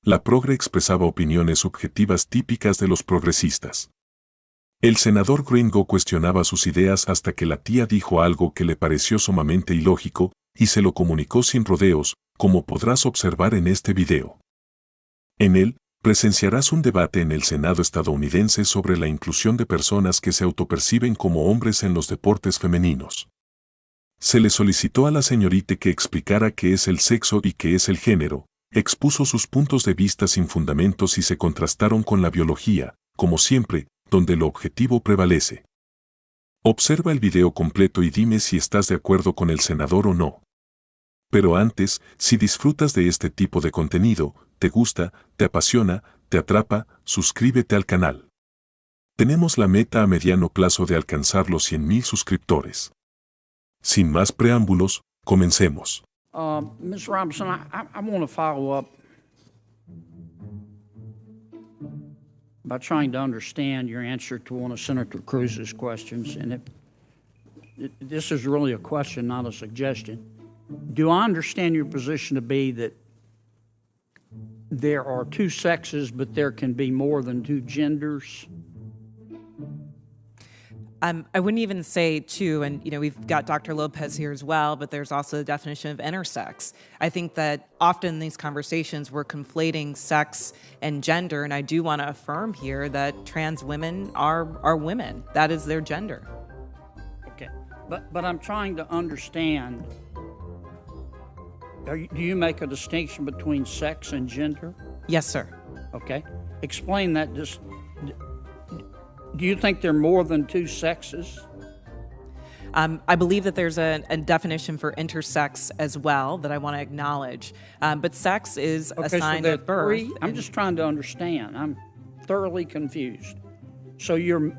La progre expresaba opiniones subjetivas típicas de los progresistas. El senador gringo cuestionaba sus ideas hasta que la tía dijo algo que le pareció sumamente ilógico y se lo comunicó sin rodeos, como podrás observar en este video. En él, presenciarás un debate en el Senado estadounidense sobre la inclusión de personas que se autoperciben como hombres en los deportes femeninos. Se le solicitó a la señorita que explicara qué es el sexo y qué es el género, expuso sus puntos de vista sin fundamentos y se contrastaron con la biología, como siempre, donde lo objetivo prevalece. Observa el video completo y dime si estás de acuerdo con el senador o no. Pero antes, si disfrutas de este tipo de contenido, te gusta, te apasiona, te atrapa, suscríbete al canal. Tenemos la meta a mediano plazo de alcanzar los 100,000 suscriptores. Sin más preámbulos, comencemos. Ms. Robinson, I want to follow up by trying to understand your answer to one of Senator Cruz's questions. And this is really a question, not a suggestion. Do I understand your position to be that there are two sexes, but there can be more than two genders? I wouldn't even say two, and we've got Dr. Lopez here as well, but there's also the definition of intersex. I think that often in these conversations we're conflating sex and gender, and I do want to affirm here that trans women are women. That is their gender. Okay, but I'm trying to understand. Do you make a distinction between sex and gender? Yes, sir. Okay, explain that. Do you think there are more than two sexes? I believe that there's a definition for intersex as well that I want to acknowledge. But sex is assigned at birth. I'm just trying to understand. I'm thoroughly confused. So you're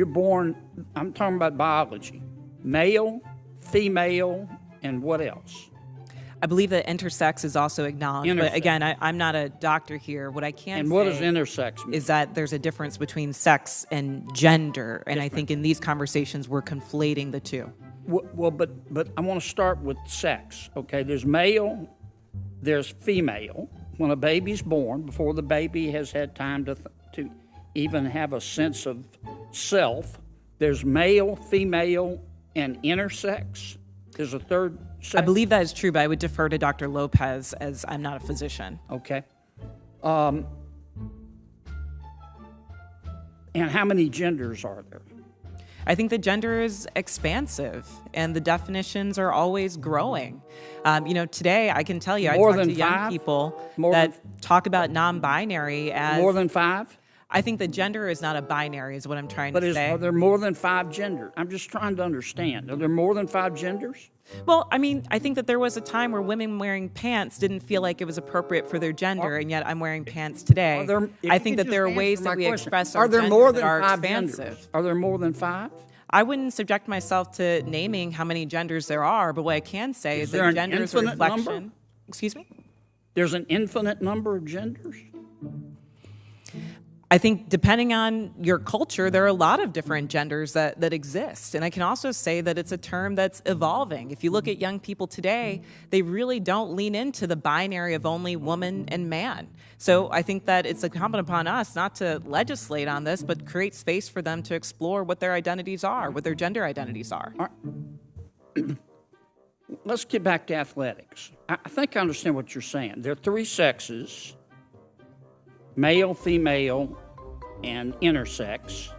born, I'm talking about biology, male, female, and what else? I believe that intersex is also acknowledged, but again, I'm not a doctor here. What I can say, what does intersex mean? Is that there's a difference between sex and gender, and I think in these conversations we're conflating the two. Well, but I want to start with sex. Okay, there's male, there's female. When a baby's born, before the baby has had time to even have a sense of self, there's male, female, and intersex. There's a third sex? I believe that is true, but I would defer to Dr. Lopez as I'm not a physician. Okay. And how many genders are there? I think the gender is expansive, and the definitions are always growing. Today I can tell you, I talk to young people that talk about non-binary as... More than 5? I think the gender is not a binary, is what I'm trying to say. But are there more than 5 genders? I'm just trying to understand. Are there more than 5 genders? Well, I think that there was a time where women wearing pants didn't feel like it was appropriate for their gender, and yet I'm wearing pants today. I think that there are ways that we express our gender that are expansive. Are there more than 5? I wouldn't subject myself to naming how many genders there are, but what I can say is that gender is a reflection. Number? Excuse me? There's an infinite number of genders? I think depending on your culture, there are a lot of different genders that exist. And I can also say that it's a term that's evolving. If you look at young people today, they really don't lean into the binary of only woman and man. So I think that it's incumbent upon us not to legislate on this, but create space for them to explore what their identities are, what their gender identities are. All right. Let's get back to athletics. I think I understand what you're saying. There are 3 sexes. Male, female, and intersex.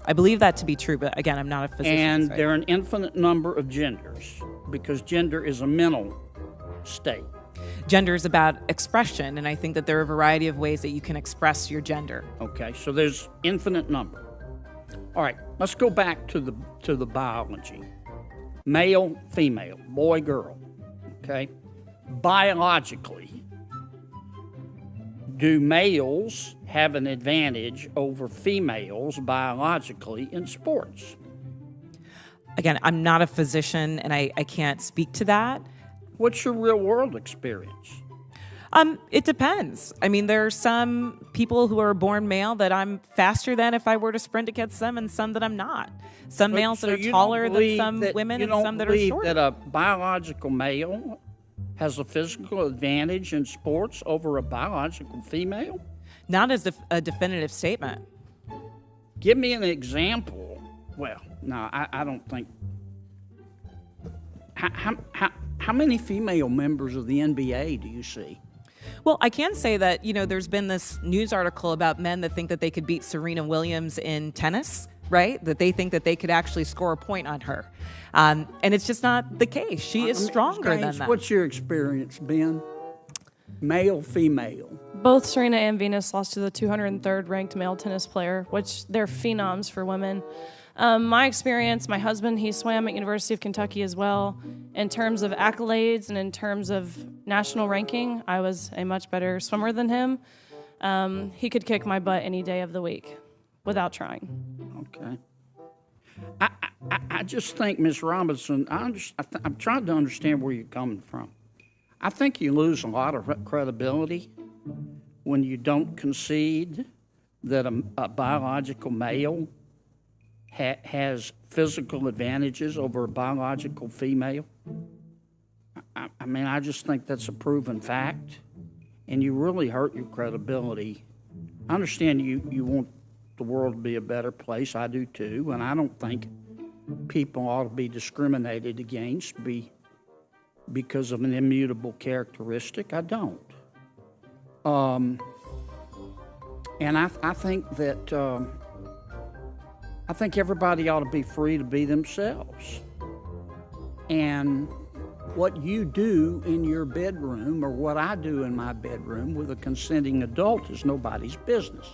I believe that to be true, but again, I'm not a physician. And there are an infinite number of genders because gender is a mental state. Gender is about expression, and I think that there are a variety of ways that you can express your gender. Okay, so there's infinite number. All right, let's go back to the biology. Male, female, boy, girl. Okay, biologically, do males have an advantage over females biologically in sports? Again, I'm not a physician, and I can't speak to that. What's your real-world experience? It depends. I mean, there are some people who are born male that I'm faster than if I were to sprint against them, and some that I'm not. Some males that are taller than some women, and some that are shorter. You don't believe that a biological male has a physical advantage in sports over a biological female? Not as a definitive statement. Give me an example. Well, no, I don't think. How many female members of the NBA do you see? Well, I can say that, there's been this news article about men that think that they could beat Serena Williams in tennis, right? That they think that they could actually score a point on her. And it's just not the case. She is stronger than that. What's your experience, Ben? Male, female? Both Serena and Venus lost to the 203rd ranked male tennis player, which they're phenoms for women. My experience, my husband, he swam at University of Kentucky as well. In terms of accolades and in terms of national ranking, I was a much better swimmer than him. He could kick my butt any day of the week without trying. Okay. I just think, Ms. Robinson, I'm trying to understand where you're coming from. I think you lose a lot of credibility when you don't concede that a biological male has physical advantages over a biological female. I mean, I just think that's a proven fact, and you really hurt your credibility. I understand you want the world to be a better place. I do too, and I don't think people ought to be discriminated against because of an immutable characteristic. I don't. And I think that I think everybody ought to be free to be themselves. And what you do in your bedroom or what I do in my bedroom with a consenting adult is nobody's business.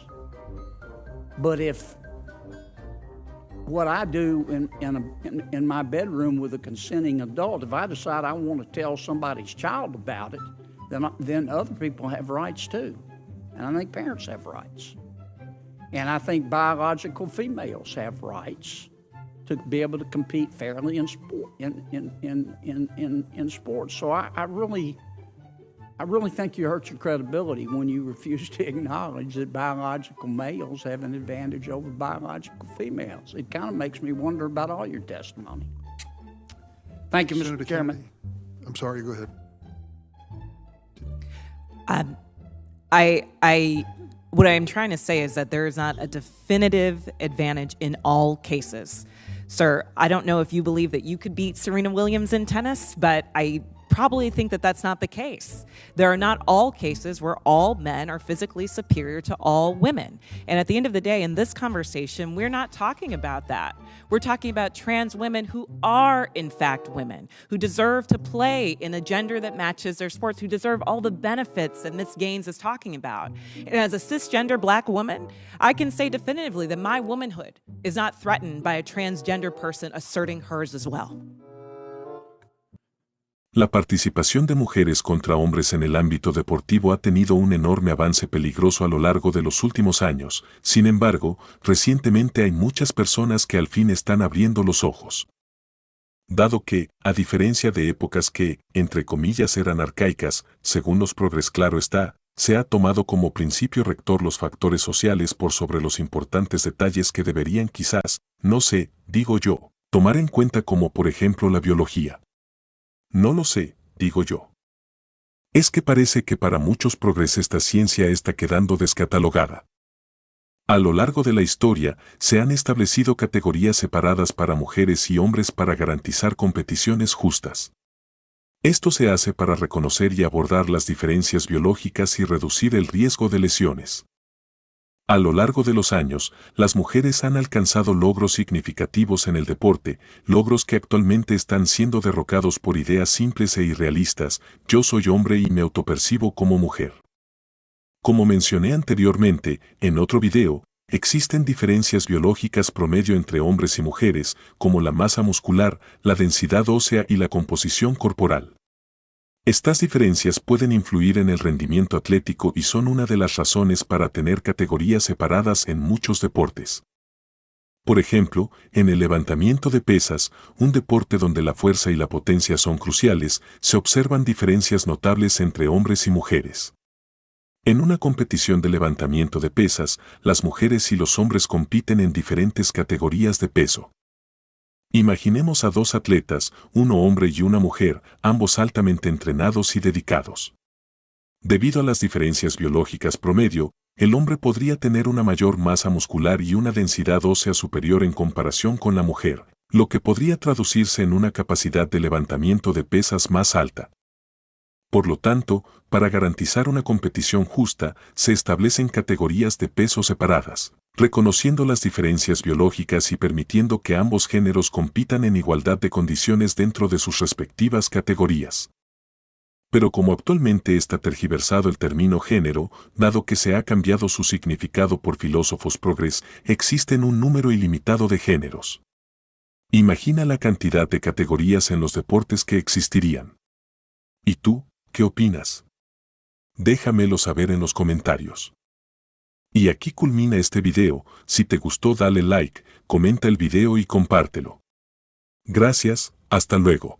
But if what I do in my bedroom with a consenting adult, if I decide I want to tell somebody's child about it, then other people have rights too. And I think parents have rights. And I think biological females have rights to be able to compete fairly in sport in sports. So I really think you hurt your credibility when you refuse to acknowledge that biological males have an advantage over biological females. It kind of makes me wonder about all your testimony. Thank you, Mr. Senator Chairman. Kennedy. I'm sorry, go ahead. What I'm trying to say is that there is not a definitive advantage in all cases. Sir, I don't know if you believe that you could beat Serena Williams in tennis, but I probably think that that's not the case. There are not all cases where all men are physically superior to all women. And at the end of the day, in this conversation, we're not talking about that. We're talking about trans women who are, in fact, women, who deserve to play in a gender that matches their sports, who deserve all the benefits that Ms. Gaines is talking about. And as a cisgender Black woman, I can say definitively that my womanhood is not threatened by a transgender person asserting hers as well. La participación de mujeres contra hombres en el ámbito deportivo ha tenido un enorme avance peligroso a lo largo de los últimos años. Sin embargo, recientemente hay muchas personas que al fin están abriendo los ojos. Dado que, a diferencia de épocas que, entre comillas, eran arcaicas, según los progres claro está, se ha tomado como principio rector los factores sociales por sobre los importantes detalles que deberían quizás, no sé, digo yo, tomar en cuenta como por ejemplo la biología. No lo sé, digo yo. Es que parece que para muchos progres esta ciencia está quedando descatalogada. A lo largo de la historia, se han establecido categorías separadas para mujeres y hombres para garantizar competiciones justas. Esto se hace para reconocer y abordar las diferencias biológicas y reducir el riesgo de lesiones. A lo largo de los años, las mujeres han alcanzado logros significativos en el deporte, logros que actualmente están siendo derrocados por ideas simples e irrealistas. Yo soy hombre y me autopercibo como mujer. Como mencioné anteriormente, en otro video, existen diferencias biológicas promedio entre hombres y mujeres, como la masa muscular, la densidad ósea y la composición corporal. Estas diferencias pueden influir en el rendimiento atlético y son una de las razones para tener categorías separadas en muchos deportes. Por ejemplo, en el levantamiento de pesas, un deporte donde la fuerza y la potencia son cruciales, se observan diferencias notables entre hombres y mujeres. En una competición de levantamiento de pesas, las mujeres y los hombres compiten en diferentes categorías de peso. Imaginemos a dos atletas, uno hombre y una mujer, ambos altamente entrenados y dedicados. Debido a las diferencias biológicas promedio, el hombre podría tener una mayor masa muscular y una densidad ósea superior en comparación con la mujer, lo que podría traducirse en una capacidad de levantamiento de pesas más alta. Por lo tanto, para garantizar una competición justa, se establecen categorías de peso separadas, reconociendo las diferencias biológicas y permitiendo que ambos géneros compitan en igualdad de condiciones dentro de sus respectivas categorías. Pero como actualmente está tergiversado el término género, dado que se ha cambiado su significado por filósofos progres, existen un número ilimitado de géneros. Imagina la cantidad de categorías en los deportes que existirían. ¿Y tú, qué opinas? Déjamelo saber en los comentarios. Y aquí culmina este video. Si te gustó dale like, comenta el video y compártelo. Gracias, hasta luego.